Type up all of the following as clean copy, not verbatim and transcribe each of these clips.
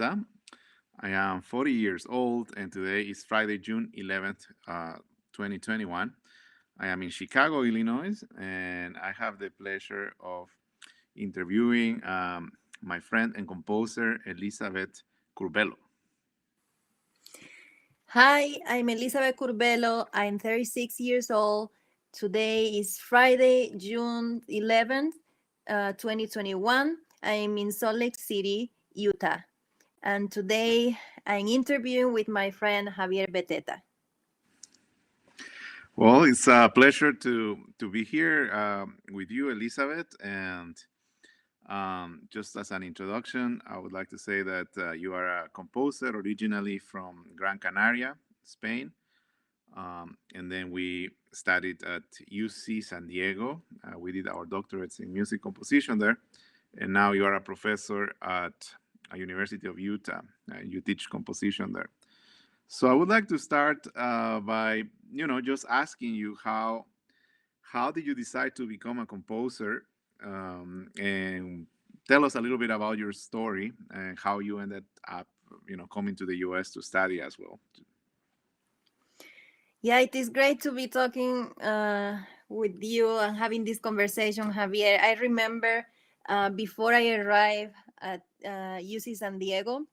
I am 40 years old, and today is Friday, June 11th, 2021. I am in Chicago, Illinois, and I have the pleasure of interviewing my friend and composer, Elisabet Curbelo. Hi, I'm Elisabet Curbelo. I'm 36 years old. Today is Friday, June 11th, 2021. I'm in Salt Lake City, Utah. And today I'm interviewing with my friend Xavier Beteta. Well, it's a pleasure to be here with you, Elisabet. And just as an introduction, I would like to say that you are a composer originally from Gran Canaria, Spain. And then we studied at UC San Diego. We did our doctorates in music composition there. And now you are a professor at a University of Utah. You teach composition there. So I would like to start by, just asking you how did you decide to become a composer, and tell us a little bit about your story and how you ended up, coming to the U.S. to study as well. Yeah, it is great to be talking with you and having this conversation, Javier. I remember before I arrived at UC San Diego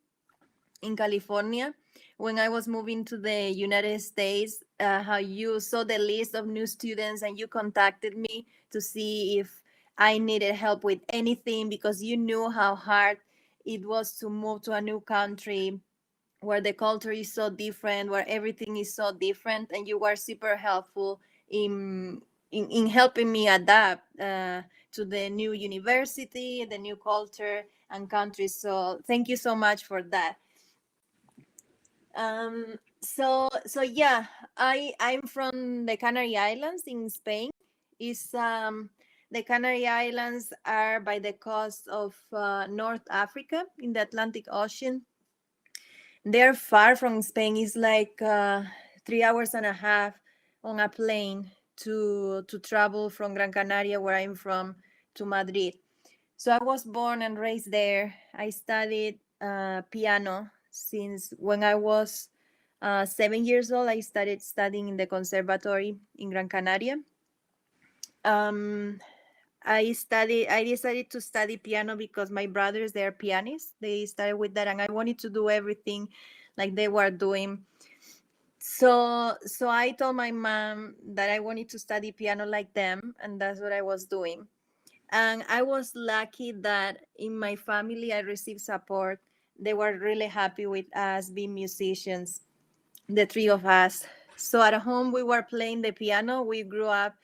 in California, when I was moving to the United States, how you saw the list of new students and you contacted me to see if I needed help with anything because you knew how hard it was to move to a new country where the culture is so different, where everything is so different, and you were super helpful in helping me adapt to the new university, the new culture and country. So thank you so much for that. So yeah, I'm from the Canary Islands in Spain. Is The Canary Islands are by the coast of North Africa in the Atlantic Ocean. They're far from Spain. It's like 3 hours and a half on a plane to travel from Gran Canaria, where I'm from, to Madrid. So I was born and raised there. I studied piano since when I was 7 years old. I started studying in the conservatory in Gran Canaria. I decided to study piano because my brothers, they're pianists. They started with that, and I wanted to do everything like they were doing. So I told my mom that I wanted to study piano like them, and that's what I was doing. And I was lucky that in my family I received support. They were really happy with us being musicians, the three of us. So at home we were playing the piano. We grew up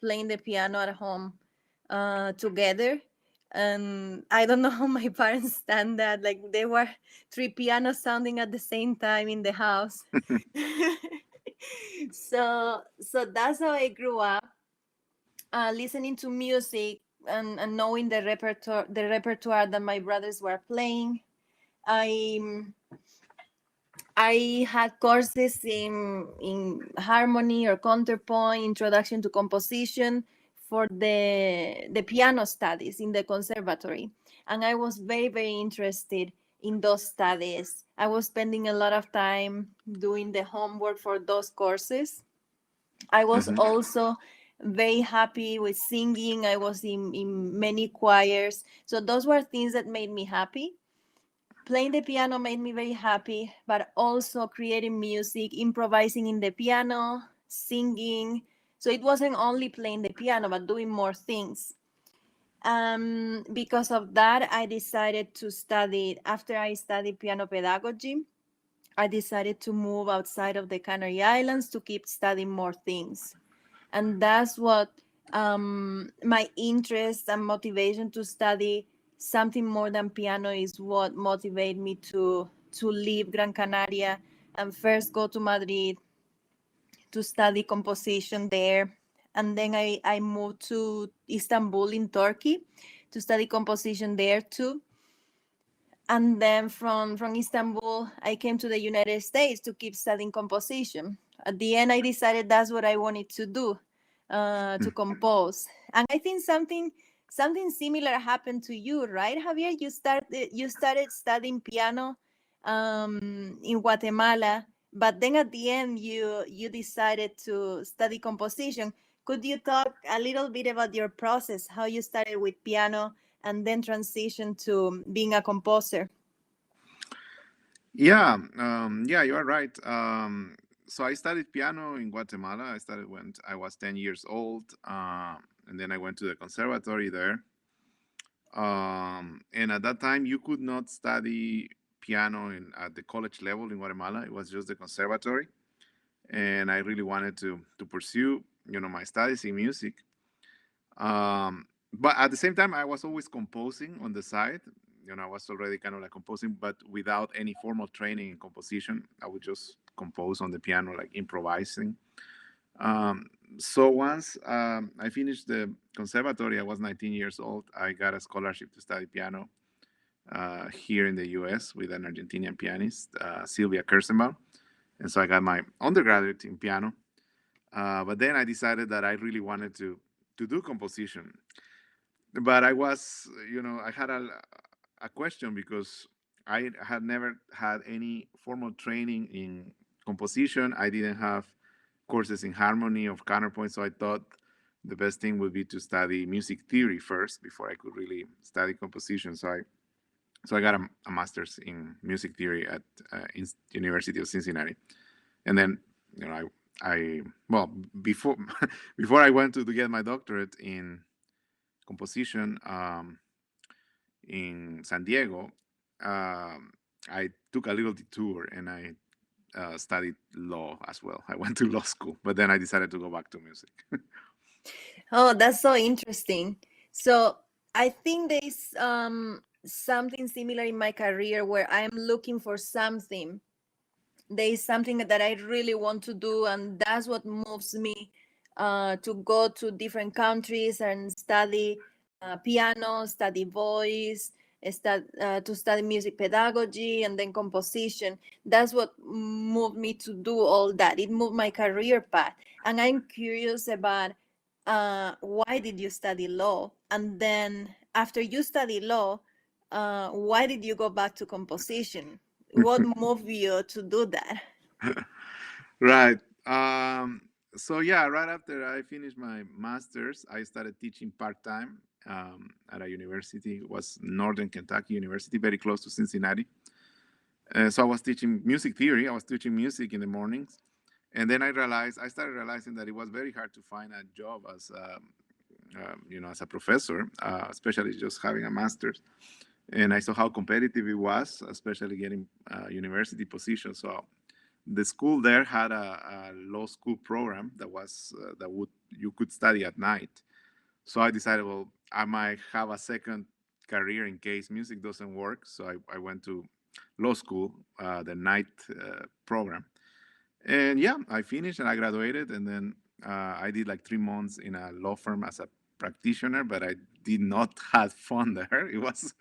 playing the piano at home together. And I don't know how my parents stand that. Like there were three pianos sounding at the same time in the house. So that's how I grew up, listening to music and knowing the repertoire that my brothers were playing. I had courses in harmony or counterpoint, introduction to composition for the piano studies in the conservatory. And I was very, very interested in those studies. I was spending a lot of time doing the homework for those courses. I was Mhm. also very happy with singing. I was in many choirs. So those were things that made me happy. Playing the piano made me very happy, but also creating music, improvising in the piano, singing. So it wasn't only playing the piano, but doing more things. Because of that, I decided to study. After I studied piano pedagogy, I decided to move outside of the Canary Islands to keep studying more things. And that's what my interest and motivation to study something more than piano is what motivated me to leave Gran Canaria and first go to Madrid to study composition there. And then I moved to Istanbul in Turkey to study composition there too. And then from Istanbul, I came to the United States to keep studying composition. At the end, I decided that's what I wanted to do, to compose. And I think something similar happened to you, right, Javier? You started studying piano in Guatemala, but then at the end you decided to study composition. Could you talk a little bit about your process, how you started with piano and then transitioned to being a composer? Yeah, yeah, you are right. So I studied piano in Guatemala. I started when I was 10 years old, and then I went to the conservatory there. And at that time, you could not study piano at the college level in Guatemala. It was just the conservatory, and I really wanted to pursue, my studies in music. But at the same time, I was always composing on the side. I was already kind of like composing, but without any formal training in composition. I would just compose on the piano, like improvising. Um, so once I finished the conservatory, I was 19 years old. I got a scholarship to study piano here in the US with an Argentinian pianist, Sylvia Kersenbaum. And so I got my undergraduate in piano. But then I decided that I really wanted to do composition. But I had a question because I had never had any formal training in composition. I didn't have courses in harmony of counterpoint, so I thought the best thing would be to study music theory first before I could really study composition. So I got a master's in music theory at University of Cincinnati, and then I well before before I went to get my doctorate in composition in San Diego, I took a little detour and I studied law as well. I went to law school, but then I decided to go back to music. Oh, that's so interesting. So I think there's something similar in my career where I'm looking for something. There is something that I really want to do, and that's what moves me to go to different countries and study piano, study voice, to study music pedagogy, and then composition. That's what moved me to do all that. It moved my career path, and I'm curious about why did you study law, and then after you study law, why did you go back to composition? What moved you to do that? Right. So yeah, right after I finished my master's, I started teaching part time at a university. It was Northern Kentucky University, very close to Cincinnati. So I was teaching music theory. I was teaching music in the mornings, and then I started realizing that it was very hard to find a job as as a professor, especially just having a master's. And I saw how competitive it was, especially getting university positions. So the school there had a law school program that would you could study at night. So I decided, well, I might have a second career in case music doesn't work. So I went to law school, the night program, and yeah, I finished and I graduated, and then I did like 3 months in a law firm as a practitioner, but I did not have fun there. It was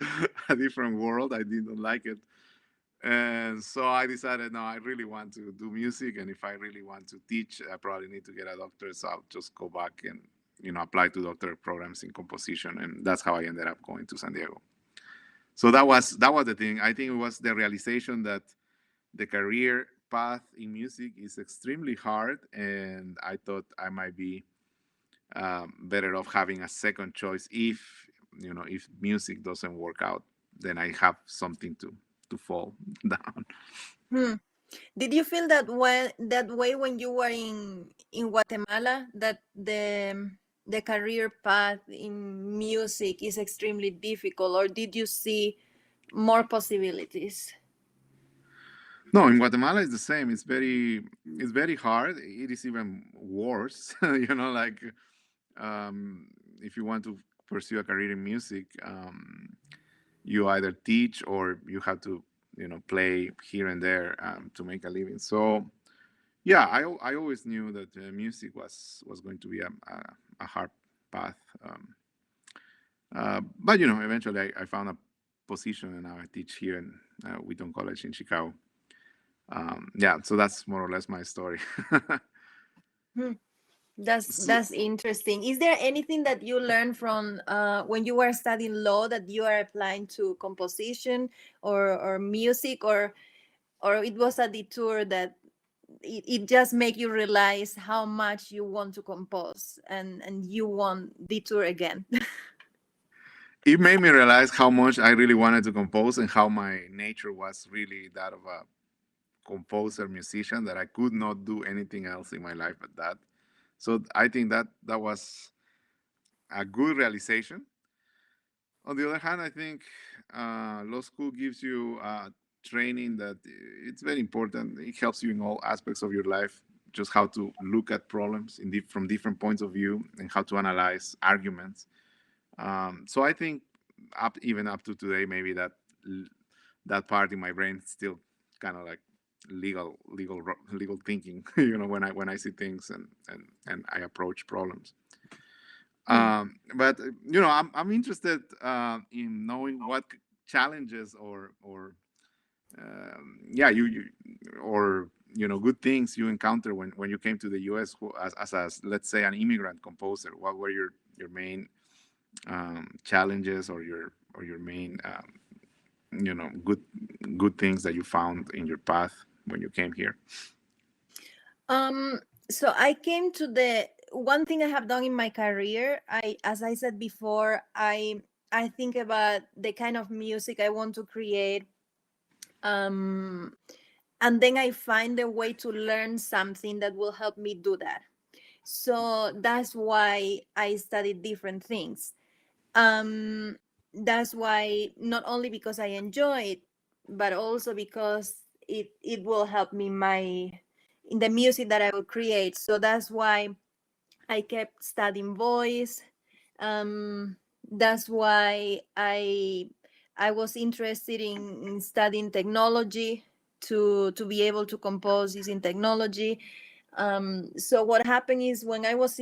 a different world. I didn't like it. And so I decided, no, I really want to do music. And if I really want to teach, I probably need to get a doctorate. So I'll just go back and, apply to doctorate programs in composition. And that's how I ended up going to San Diego. So that was the thing. I think it was the realization that the career path in music is extremely hard. And I thought I might be better off having a second choice if music doesn't work out, then I have something to fall down. Hmm. Did you feel that way when you were in Guatemala, that the career path in music is extremely difficult, or did you see more possibilities? No, in Guatemala it's the same. It's very hard. It is even worse. Like if you want to pursue a career in music, you either teach or you have to play here and there to make a living. So yeah, I always knew that music was going to be a hard path. But eventually I found a position, and now I teach here in Wheaton College in Chicago. Yeah, so that's more or less my story. Hmm. That's So, that's interesting. Is there anything that you learned from when you were studying law that you are applying to composition or music, or or it was a detour that it just make you realize how much you want to compose, and you want detour again. It made me realize how much I really wanted to compose and how my nature was really that of a composer, musician, that I could not do anything else in my life but that. So I think that that was a good realization. On the other hand, I think law school gives you training that it's very important. It helps you in all aspects of your life, just how to look at problems from different points of view and how to analyze arguments. So I think even up to today, maybe that part in my brain still kind of like legal thinking. When I see things and I approach problems. But I'm interested in knowing what challenges yeah you or good things you encounter when you came to the U.S. As let's say an immigrant composer. What were your main challenges or your main good things that you found in your path when you came here? um so I came to the one thing I have done in my career. As I said before, I think about the kind of music I want to create, um and then I find a way to learn something that will help me do that. So that's why I studied different things. um that's why, not only because I enjoy it, but also because it will help me in the music that I will create. So that's why I kept studying voice. That's why I was interested in studying technology, to be able to compose using technology. So what happened is, when I was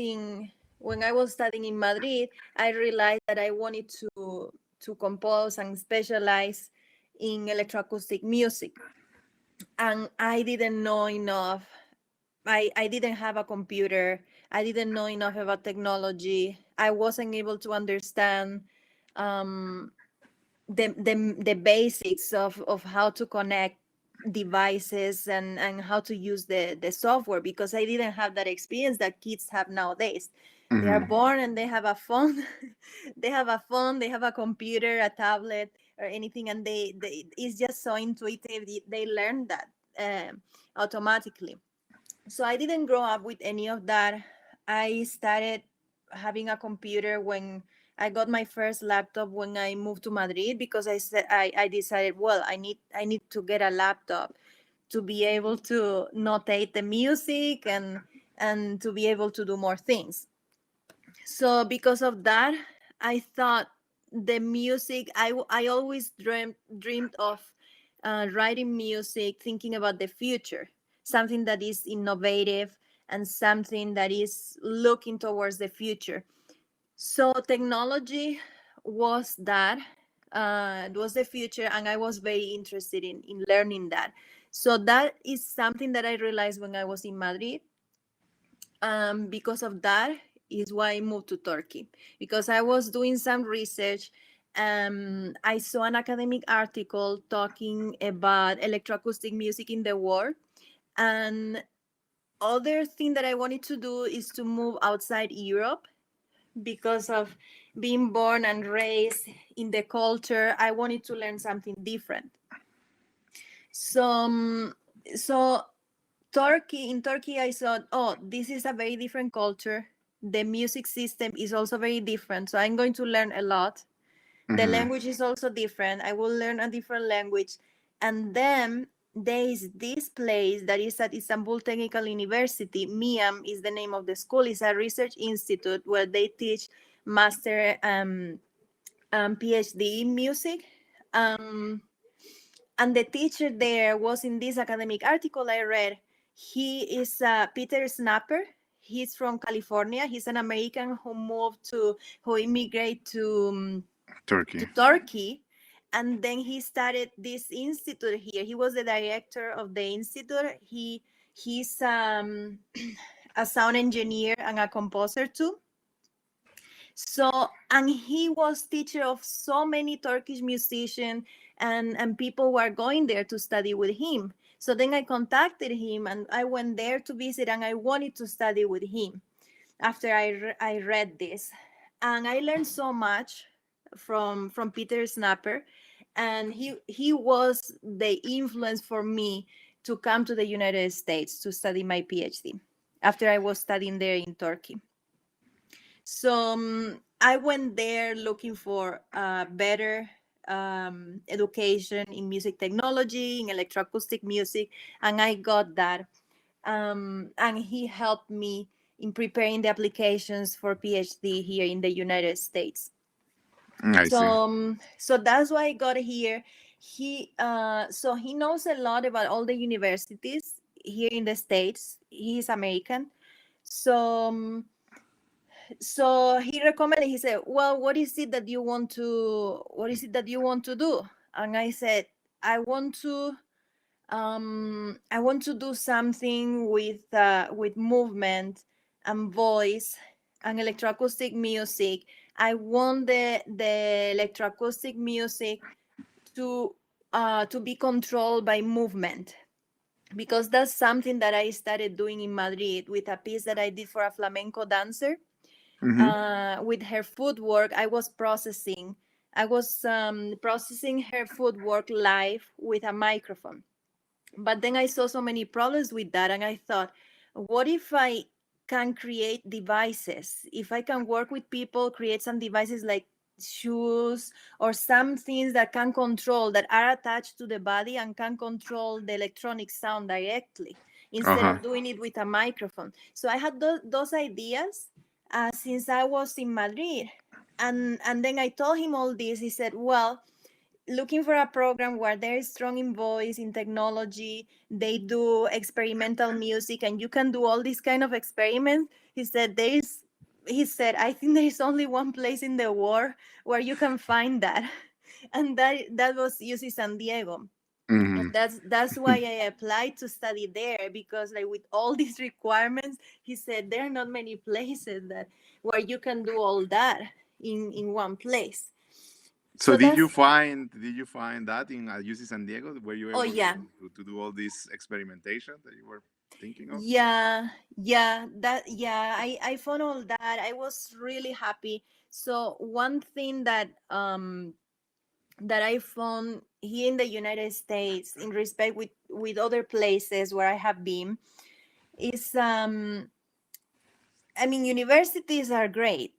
studying in Madrid, I realized that I wanted to compose and specialize in electroacoustic music, and I didn't know enough. I didn't have a computer. I didn't know enough about technology. I wasn't able to understand um, the basics of how to connect devices, and how to use the software, because I didn't have that experience that kids have nowadays. They are Hmm. born and they have a phone. They have a phone, they have a computer, a tablet, or anything, and they it's just so intuitive. They learn that automatically. So I didn't grow up with any of that. I started having a computer when I got my first laptop when I moved to Madrid, because I decided, well, I need to get a laptop to be able to notate the music, and to be able to do more things. So because of that, I thought the music, I always dreamed of writing music, thinking about the future, something that is innovative, and something that is looking towards the future. So technology was that, it was the future, and I was very interested in learning that. So that is something that I realized when I was in Madrid. Because of that is why I moved to Turkey, because I was doing some research. I saw an academic article talking about electroacoustic music in the world, and other thing that I wanted to do is to move outside Europe, because of being born and raised in the culture. I wanted to learn something different. So, so in Turkey, I thought, oh, this is a very different culture. The music system is also very different. So I'm going to learn a lot. The Hmm. language is also different. I will learn a different language. And then there is this place that is at Istanbul Technical University. MIAM is the name of the school. It's a research institute where they teach master, PhD in music. Um, and the teacher there was in this academic article I read. He is Peter Snapper. He's from California. He's an American who immigrated to Turkey. Turkey, and then he started this institute here. He was the director of the institute. He's a sound engineer and a composer too. So, and he was teacher of so many Turkish musicians, and people were going there to study with him. So then I contacted him and I went there to visit, and I wanted to study with him after I read this. And I learned so much from Peter Snapper, and he was the influence for me to come to the United States to study my PhD after I was studying there in Turkey. So I went there looking for better education in music technology, in electroacoustic music, and I got that. And he helped me in preparing the applications for PhD here in the United States. I So see. so that's why I got here. So he knows a lot about all the universities here in the States. He's American. So so he recommended, he said, well, what is it that you want to do? And I said, I want to do something with movement and voice and electroacoustic music. I want the electroacoustic music to be controlled by movement, because that's something that I started doing in Madrid with a piece that I did for a flamenco dancer. Hmm. With her footwork, I was processing her footwork live with a microphone. But then I saw so many problems with that, and I thought, what if I can create devices? If I can work with people, create some devices like shoes or some things that can control, that are attached to the body and can control the electronic sound directly instead Uh-huh. of doing it with a microphone. So I had those ideas since I was in Madrid. And then I told him all this. He said, well, looking for a program where they're strong in voice, in technology, they do experimental music, and you can do all these kind of experiments. He said, I think there's only one place in the world where you can find that. And that was UC San Diego. Hmm. And that's why I applied to study there, because like with all these requirements, he said there are not many places that where you can do all that in one place. So So that's did you find that in UC San Diego? Were you oh able yeah. to do all this experimentation that you were thinking of? I found all that. I was really happy. So one thing that I found here in the United States in respect with other places where I have been is I mean, universities are great.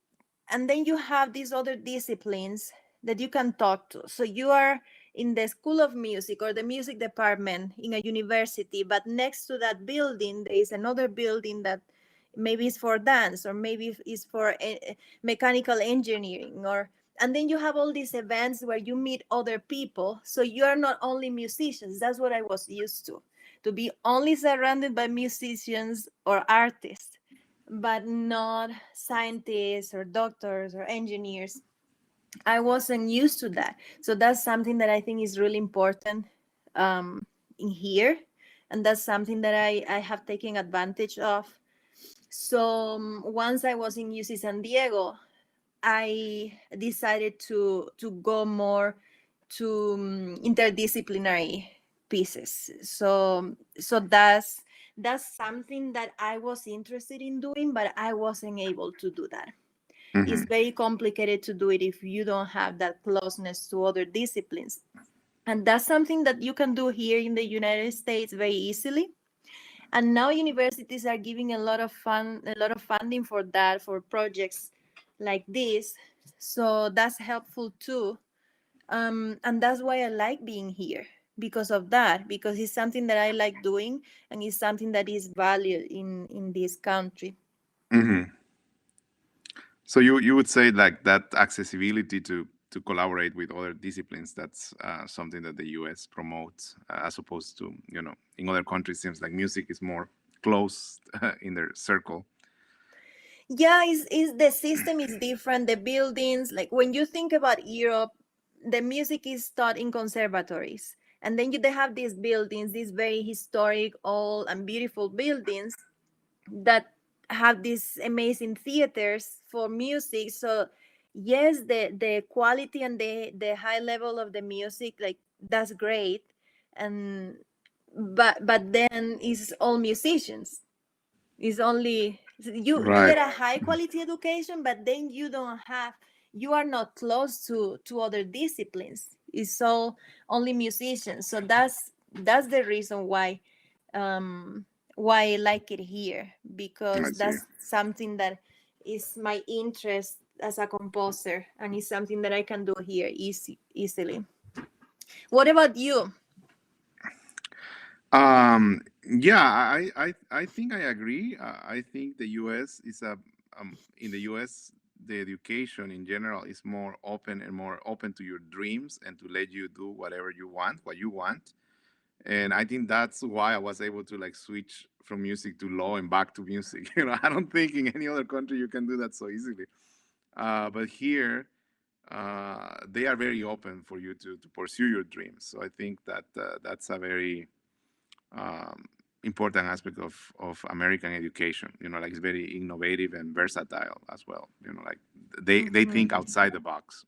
And then you have these other disciplines that you can talk to. So you are in the School of Music or the music department in a university, but next to that building, there is another building that maybe is for dance, or maybe is for mechanical engineering, or and then you have all these events where you meet other people. So you are not only musicians. That's what I was used to be only surrounded by musicians or artists, but not scientists or doctors or engineers. I wasn't used to that. So that's something that I think is really important um, in here. And that's something that I have taken advantage of. So once I was in UC San Diego, I decided to go more to interdisciplinary pieces. So that's something that I was interested in doing, but I wasn't able to do that. It's Hmm. very complicated to do it if you don't have that closeness to other disciplines. And that's something that you can do here in the United States very easily. And now universities are giving a lot of funding for that, for projects like this. So that's helpful too. And that's why I like being here, because of that, because it's something that I like doing, and it's something that is valued in this country. Hmm. So you would say like that accessibility to collaborate with other disciplines, that's something that the U.S. promotes, as opposed to, in other countries seems like music is more closed in their circle. Yeah, is the system is different. The buildings, like when you think about Europe, the music is taught in conservatories, and then they have these buildings, these very historic, old and beautiful buildings that have these amazing theaters for music. So yes, the quality and the high level of the music, like that's great. And but then it's all musicians. It's only you Right. get a high quality education, but then you are not close to other disciplines. It's all only musicians. So that's the reason why I like it here, I because see. that's something that is my interest as a composer, and it's something that I can do here easily. What about you? Yeah, I think I agree. I think the U.S. is in the U.S. the education in general is more open and more open to your dreams and to let you do whatever you want, what you want. And I think that's why I was able to like switch from music to law and back to music. I don't think in any other country you can do that so easily. But here, they are very open for you to pursue your dreams. So I think that that's a very um, important aspect of American education. Like it's very innovative and versatile as well. Like they think Mhm. outside the box.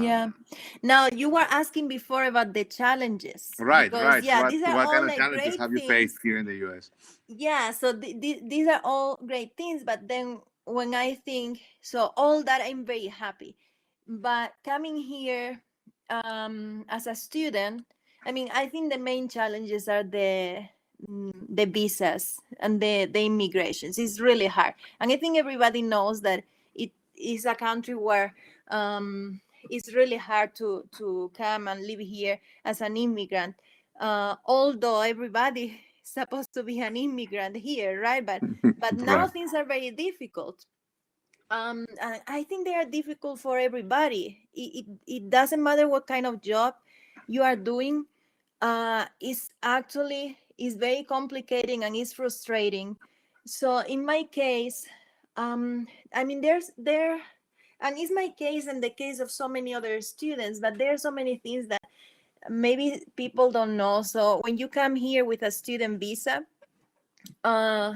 Yeah. Um, Now you were asking before about the challenges, right, because right. yeah, these are What all kind of like challenges great have you faced things. here in the U.S.? Yeah, so these are all great things, but then when I think, so all that, I'm very happy. But coming here as a student, I mean, I think the main challenges are the visas and the immigrations. It's really hard, and I think everybody knows that it is a country where it's really hard to come and live here as an immigrant. Although everybody is supposed to be an immigrant here, right? But now Right. things are very difficult. And I think they are difficult for everybody. It doesn't matter what kind of job you are doing. It's actually is very complicating and it's frustrating. So in my case, I mean, there, and it's my case and the case of so many other students, but there are so many things that maybe people don't know. So when you come here with a student visa, uh,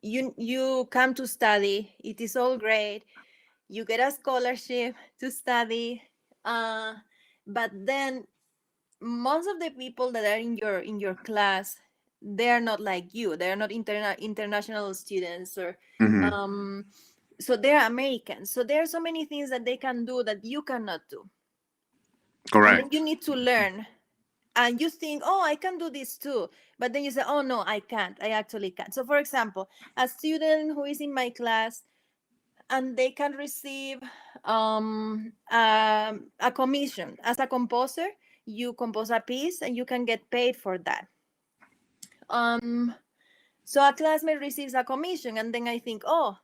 you come to study. It is all great. You get a scholarship to study, uh, but then most of the people that are in your class, they are not like you. They are not international students, or Hmm. um, so they're Americans. So there are so many things that they can do that you cannot do, and then you Correct. need to learn, and you think, oh, I can do this too, but then you say, oh no, I can't, I actually can't. So for example, a student who is in my class and they can receive a commission as a composer. You compose a piece and you can get paid for that. um so a classmate receives a commission, and then I think, oh,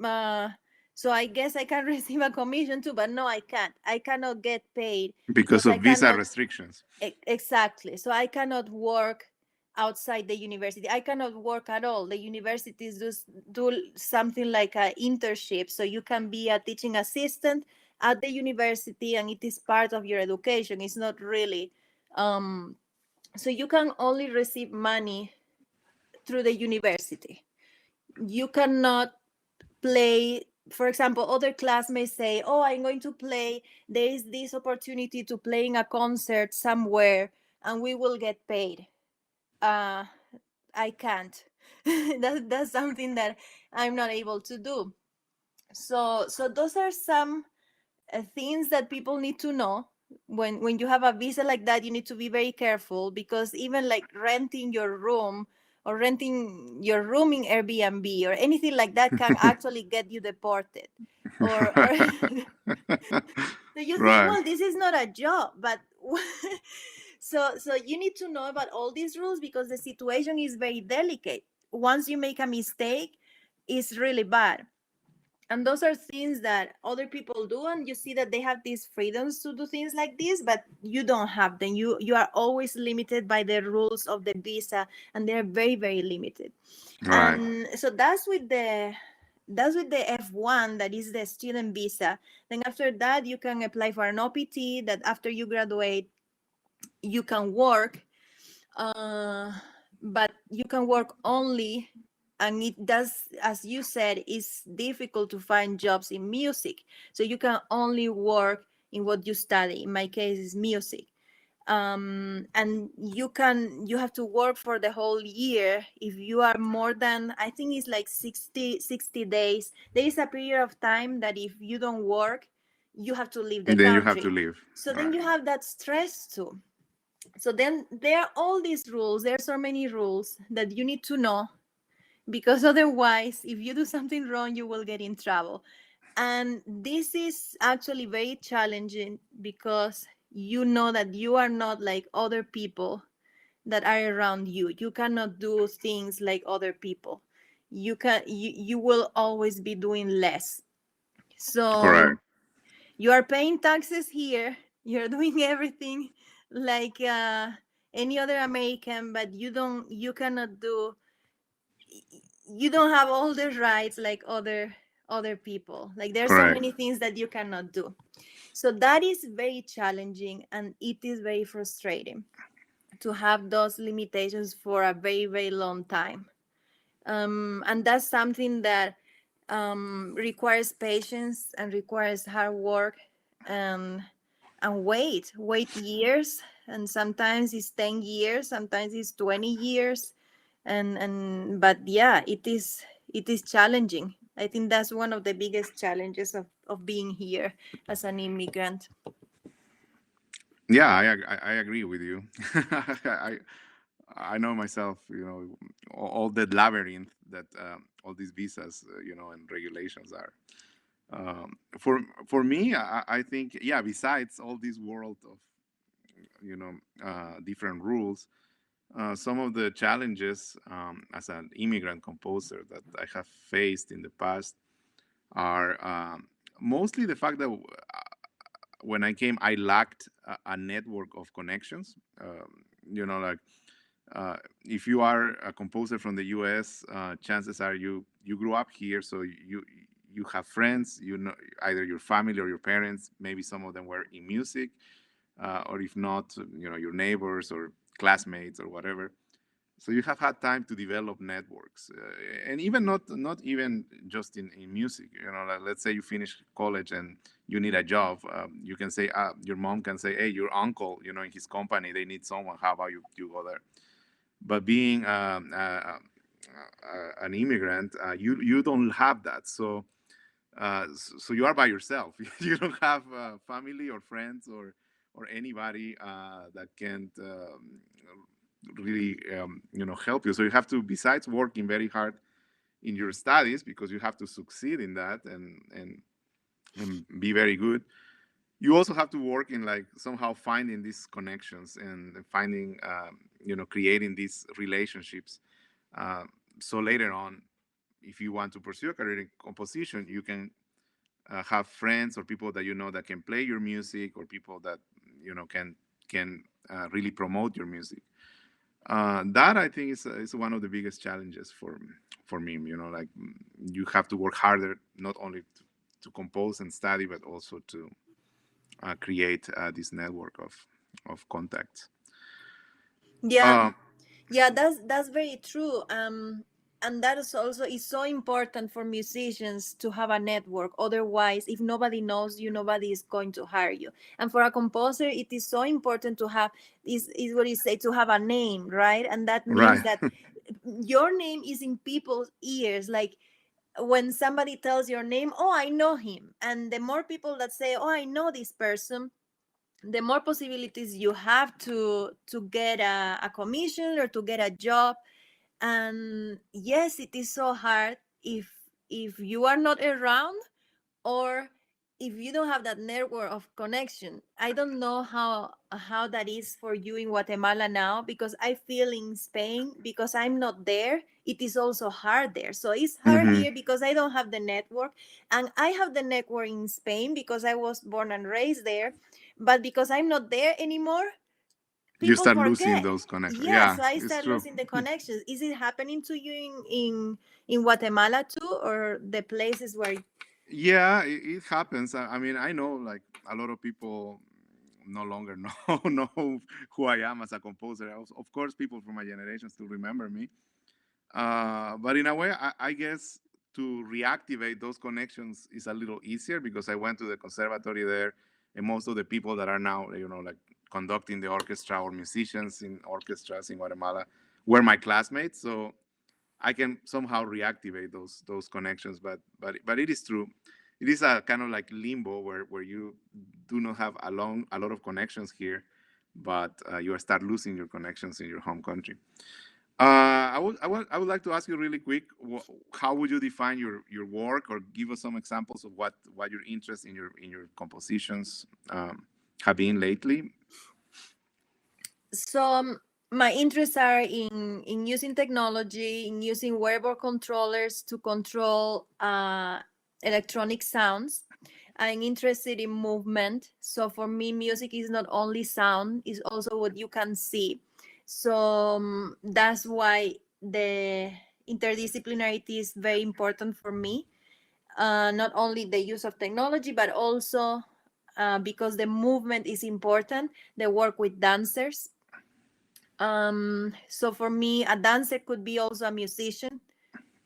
uh, so I guess I can receive a commission too, but no, I can't. I cannot get paid Because because I of visa cannot. restrictions. Exactly. So I cannot work outside the university. I cannot work at all. The universities just do something like an internship. So you can be a teaching assistant at the university, and it is part of your education. It's not really. Um, so you can only receive money through the university. You cannot play. For example, other classmates say, oh, I'm going to play, there is this opportunity to play in a concert somewhere and we will get paid. uh I can't. That's something that I'm not able to do. So those are some things that people need to know. When you have a visa like that, you need to be very careful, because even like renting your room, or renting your room in Airbnb or anything like that, can actually get you deported. Or so you think, Right. well, this is not a job, but so you need to know about all these rules, because the situation is very delicate. Once you make a mistake, it's really bad. And those are things that other people do, and you see that they have these freedoms to do things like this, but you don't have them. You are always limited by the rules of the visa, and they're very, very limited. Right. And so that's with the F1, that is the student visa. Then after that, you can apply for an OPT, that after you graduate you can work, uh, but you can work only, and it does, as you said, it's difficult to find jobs in music. So you can only work in what you study. In my case, is music. and you have to work for the whole year. If you are more than, I think it's like 60 days, there is a period of time that if you don't work, you have to leave the And then you have to country. leave. So then Right. you have that stress too. So then there are all these rules, there are so many rules that you need to know, because otherwise if you do something wrong you will get in trouble. And this is actually very challenging, because you know that you are not like other people that are around you. You cannot do things like other people. You will always be doing less. So Correct. you are paying taxes here, you're doing everything like any other American, but you cannot do, you don't have all the rights like other people. Like there's so Correct. many things that you cannot do. So that is very challenging, and it is very frustrating to have those limitations for a very very long time. And that's something that requires patience and requires hard work, and wait years, and sometimes it's 10 years, sometimes it's 20 years. And but yeah, it is challenging. I think that's one of the biggest challenges of being here as an immigrant. Yeah, I agree with you. I I know myself. You know, all the labyrinth that all these visas, and regulations are. For me, I think, yeah. Besides all this world of different rules, some of the challenges as an immigrant composer that I have faced in the past are mostly the fact that when I came, I lacked a network of connections. Like if you are a composer from the U.S., chances are you grew up here, so you have friends. Either your family or your parents. Maybe some of them were in music, or if not, your neighbors or classmates or whatever. So you have had time to develop networks, and even not even just in music. Like, let's say you finish college and you need a job. You can say, your mom can say, hey, your uncle, in his company, they need someone. How about you go there? But being an immigrant, you don't have that. So you are by yourself. You don't have family or friends or anybody that can really help you. So you have to, besides working very hard in your studies, because you have to succeed in that and be very good. You also have to work in, like, somehow finding these connections and finding creating these relationships. So later on, if you want to pursue a career in composition, you can have friends or people that that can play your music, or people that can really promote your music. That, I think, is one of the biggest challenges for me. Like, you have to work harder, not only to compose and study, but also to create this network of contacts. Yeah, Uh, yeah, that's very true. And that is so important for musicians to have a network. Otherwise, if nobody knows you, nobody is going to hire you. And for a composer, it is so important to have, is what you say, to have a name, right? And that means right. that your name is in people's ears. Like when somebody tells your name, oh, I know him. And the more people that say, oh, I know this person, the more possibilities you have to get a commission or to get a job. And yes, it is so hard if you are not around, or if you don't have that network of connection. I don't know how that is for you in Guatemala now, because I feel in Spain, because I'm not there, it is also hard there. So it's hard Hmm. here because I don't have the network, and I have the network in Spain because I was born and raised there. But because I'm not there anymore, You people start losing forget. those connections. Yeah, Yeah, so I it's start true. losing the connections. Is it happening to you in Guatemala too, or the places where? Yeah, it happens. I mean, I know, like, a lot of people no longer know who I am as a composer. Of course, people from my generation still remember me. But in a way, I guess to reactivate those connections is a little easier, because I went to the conservatory there, and most of the people that are now, like, conducting the orchestra or musicians in orchestras in Guatemala were my classmates. So I can somehow reactivate those connections. But it is true. It is a kind of like limbo where you do not have a lot of connections here, but you start losing your connections in your home country. I would like to ask you really quick, how would you define your work, or give us some examples of what your interest in your compositions have been lately? So my interests are in using technology, in using wearable controllers to control electronic sounds. I'm interested in movement. So for me, music is not only sound, it's also what you can see. So that's why the interdisciplinarity is very important for me. Not only the use of technology, but also because the movement is important, the work with dancers. So for me, a dancer could be also a musician,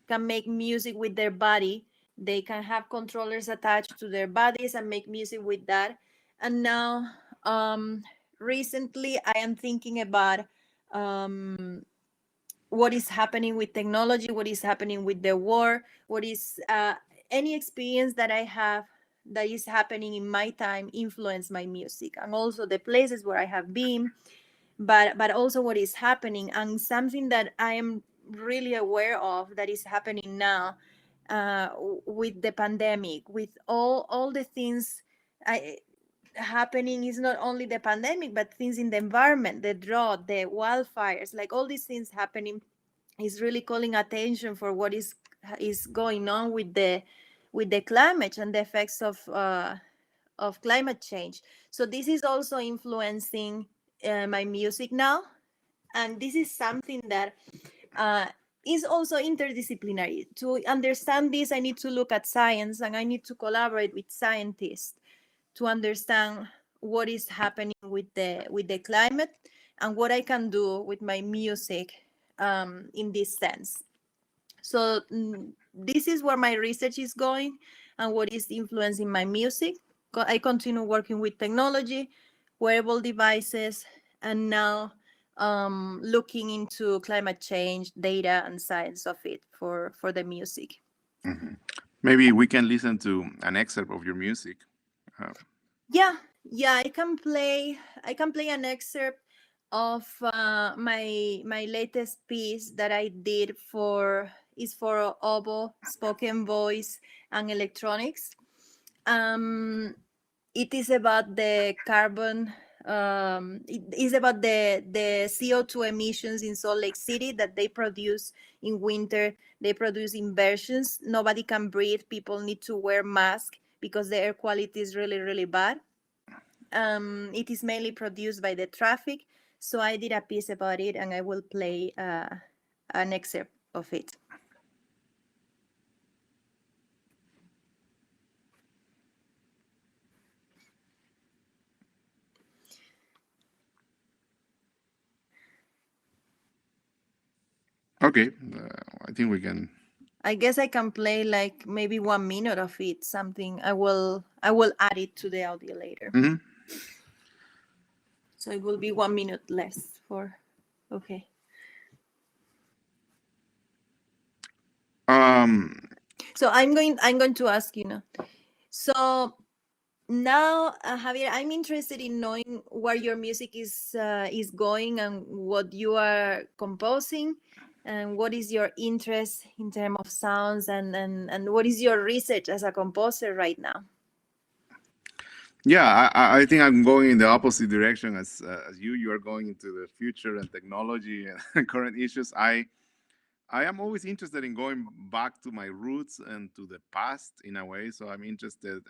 can make music with their body. They can have controllers attached to their bodies and make music with that. And now, recently, I am thinking about what is happening with technology, what is happening with the war, what is any experience that I have that is happening in my time influence my music, and also the places where I have been, but also what is happening, and something that I am really aware of that is happening now with the pandemic, with all the things happening. Is not only the pandemic, but things in the environment, the drought, the wildfires, like all these things happening is really calling attention for what is going on with the climate and the effects of climate change. So this is also influencing my music now, and this is something that uh, is also interdisciplinary. To understand this, I need to look at science, and I need to collaborate with scientists to understand what is happening with the climate and what I can do with my music in this sense. So this is where my research is going and what is influencing my music. I continue working with technology, wearable devices, and now looking into climate change data and science of it for the music. Mhm. Maybe we can listen to an excerpt of your music. Uh, Yeah, I can play an excerpt of my latest piece that I did for oboe, spoken voice, and electronics. um it is about the carbon. It is about the CO2 emissions in Salt Lake City that they produce in winter. They produce inversions. Nobody can breathe. People need to wear masks because the air quality is really, really bad. It is mainly produced by the traffic. So I did a piece about it, and I will play an excerpt of it. okay, I think we can. I guess I can play like maybe 1 minute of it. Something I will add it to the audio later. Mhm. So it will be 1 minute less for. Okay. Um, So I'm going to ask you now. So now, Javier, I'm interested in knowing where your music is going and what you are composing, and what is your interest in terms of sounds, and what is your research as a composer right now. yeah, I think I'm going in the opposite direction as you. You are going into the future and technology and current issues. I am always interested in going back to my roots and to the past in a way. So I'm interested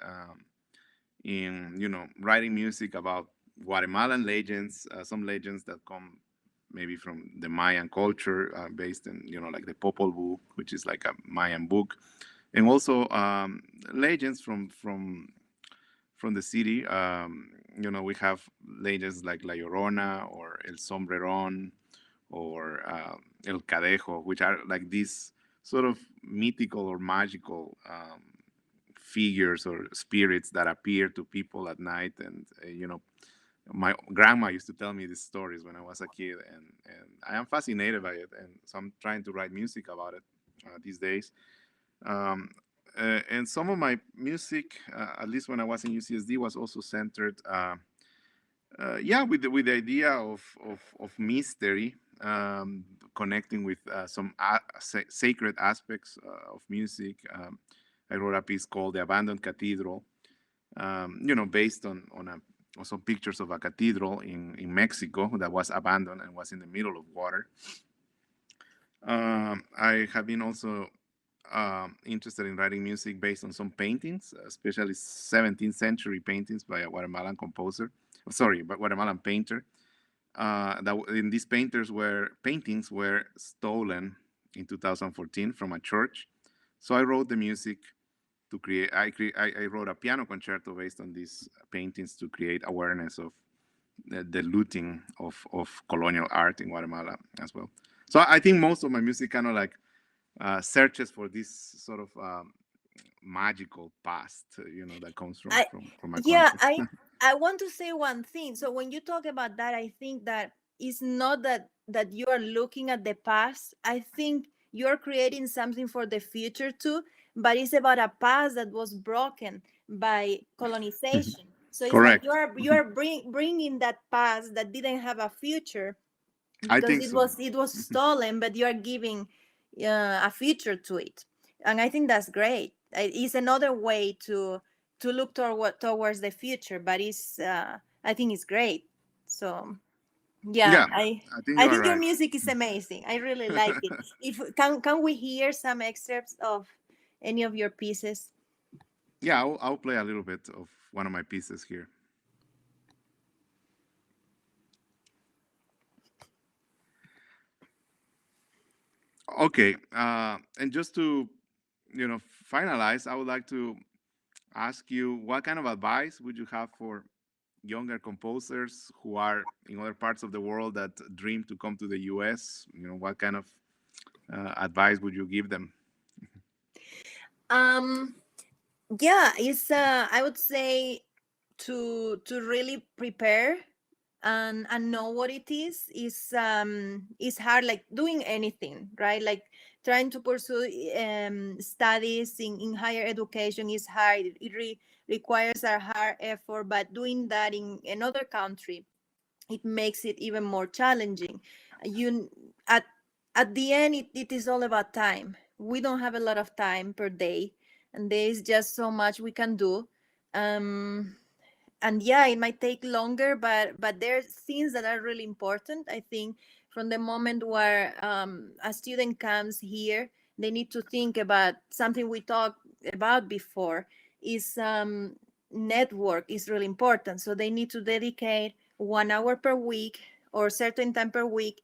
in writing music about Guatemalan legends, some legends that come maybe from the Mayan culture, based in like the Popol Vuh, which is like a Mayan book, and also legends from the city. We have legends like La Llorona or El Sombreron or El Cadejo, which are like these sort of mythical or magical figures or spirits that appear to people at night and my grandma used to tell me these stories when I was a kid, and I am fascinated by it, and so I'm trying to write music about it these days. Um, and some of my music, at least when I was in UCSD, was also centered, yeah, with the idea of mystery, connecting with some sacred aspects of music. I wrote a piece called "The Abandoned Cathedral," based on some pictures of a cathedral in Mexico that was abandoned and was in the middle of water. I have been also interested in writing music based on some paintings, especially 17th century paintings by a Guatemalan composer. Sorry, but Guatemalan painter. That in these paintings were stolen in 2014 from a church. So I wrote the music to create. I wrote a piano concerto based on these paintings to create awareness of the looting of colonial art in Guatemala as well. So I think most of my music kind of like searches for this sort of magical past, that comes I from my yeah, country. I want to say one thing. So when you talk about that, I think that it's not that you are looking at the past. I think you're creating something for the future too, but it's about a past that was broken by colonization. So it's like Correct. you are bringing that past that didn't have a future I because think so. it was stolen, but you are giving a future to it, and I think that's great. It's another way to look towards the future, but it's I think it's great. So yeah, Yeah, I think I you are think your right. music is amazing. I really like it. If can we hear some excerpts of any of your pieces? Yeah, I'll play a little bit of one of my pieces here. Okay, and just to finalize, I would like to ask you what kind of advice would you have for younger composers who are in other parts of the world that dream to come to the US? What kind of advice would you give them? Um, yeah, it's I would say to really prepare and know what it is hard, like doing anything, right? Like trying to pursue studies in higher education is hard. Requires a hard effort, but doing that in another country, it makes it even more challenging. You at at the end, it is all about time. We don't have a lot of time per day, and there is just so much we can do. um and yeah, it might take longer, but there's things that are really important. I think from the moment where a student comes here, they need to think about something we talked about before, is network is really important. So they need to dedicate 1 hour per week or certain time per week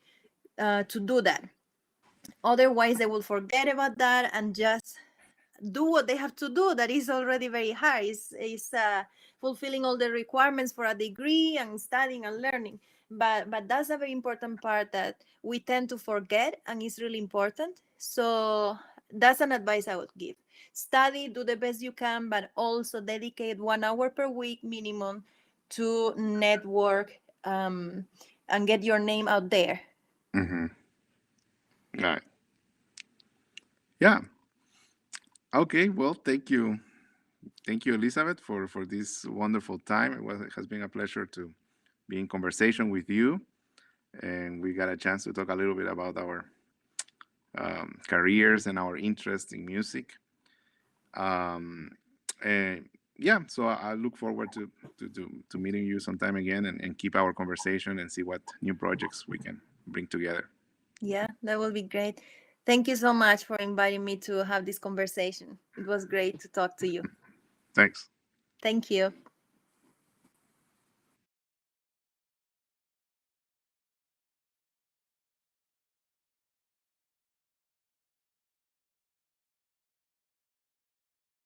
to do that. Otherwise they will forget about that and just do what they have to do, that is already very hard. Is fulfilling all the requirements for a degree and studying and learning. But that's a very important part that we tend to forget, and it's really important. So that's an advice I would give: study, do the best you can, but also dedicate 1 hour per week minimum to network, and get your name out there. Mm-hmm. Right. Yeah. Okay. Well, thank you, Elizabeth, for this wonderful time. It has been a pleasure to be in conversation with you, and we got a chance to talk a little bit about our careers and our interest in music. Um, and yeah, so I look forward to meeting you sometime again, and keep our conversation and see what new projects we can bring together. Yeah, that will be great. Thank you so much for inviting me to have this conversation. It was great to talk to you. Thanks. Thank you.